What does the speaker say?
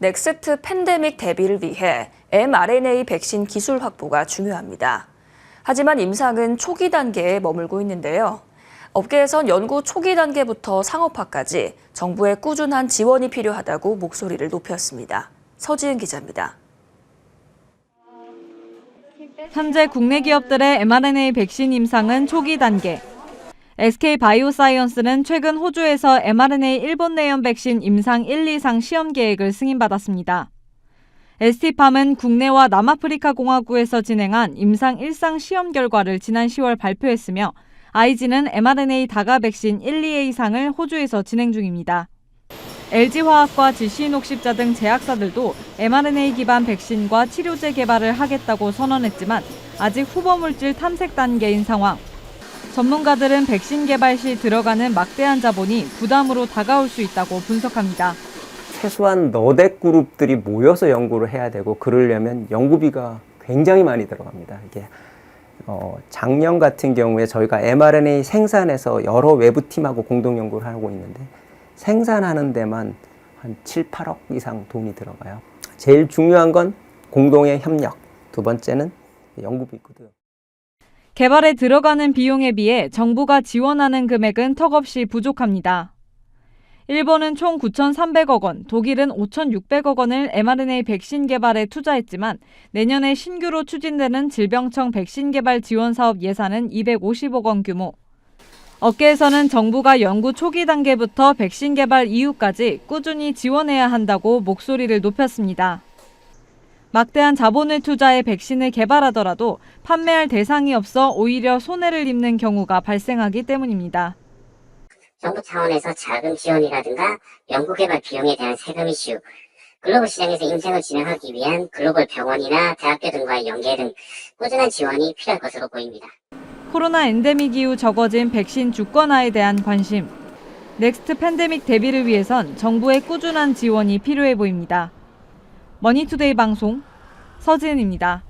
넥스트 팬데믹 대비를 위해 mRNA 백신 기술 확보가 중요합니다. 하지만 임상은 초기 단계에 머물고 있는데요. 업계에선 연구 초기 단계부터 상업화까지 정부의 꾸준한 지원이 필요하다고 목소리를 높였습니다. 서지은 기자입니다. 현재 국내 기업들의 mRNA 백신 임상은 초기 단계. SK바이오사이언스는 최근 호주에서 mRNA 일본 내염 백신 임상 1, 2상 시험 계획을 승인받았습니다. ST팜은 국내와 남아프리카 공화국에서 진행한 임상 1상 시험 결과를 지난 10월 발표했으며 IG는 mRNA 다가 백신 1, 2A상을 호주에서 진행 중입니다. LG화학과 GC녹십자 등 제약사들도 mRNA 기반 백신과 치료제 개발을 하겠다고 선언했지만 아직 후보물질 탐색 단계인 상황. 전문가들은 백신 개발 시 들어가는 막대한 자본이 부담으로 다가올 수 있다고 분석합니다. 최소한 너댓 그룹들이 모여서 연구를 해야 되고 그러려면 연구비가 굉장히 많이 들어갑니다. 이게 작년 같은 경우에 저희가 mRNA 생산해서 여러 외부 팀하고 공동 연구를 하고 있는데 생산하는 데만 한 7, 8억 이상 돈이 들어가요. 제일 중요한 건 공동의 협력, 두 번째는 연구비거든요. 개발에 들어가는 비용에 비해 정부가 지원하는 금액은 턱없이 부족합니다. 일본은 총 9,300억 원, 독일은 5,600억 원을 mRNA 백신 개발에 투자했지만 내년에 신규로 추진되는 질병청 백신 개발 지원 사업 예산은 250억 원 규모. 업계에서는 정부가 연구 초기 단계부터 백신 개발 이후까지 꾸준히 지원해야 한다고 목소리를 높였습니다. 막대한 자본을 투자해 백신을 개발하더라도 판매할 대상이 없어 오히려 손해를 입는 경우가 발생하기 때문입니다. 정부 차원에서 자금 지원이라든가 연구개발 비용에 대한 세금 이슈, 글로벌 시장에서 인생을 진행하기 위한 글로벌 병원이나 대학교 등과의 연계 등 꾸준한 지원이 필요할 것으로 보입니다. 코로나 엔데믹 이후 적어진 백신 주권화에 대한 관심. 넥스트 팬데믹 대비를 위해선 정부의 꾸준한 지원이 필요해 보입니다. 머니투데이 방송 서지은입니다.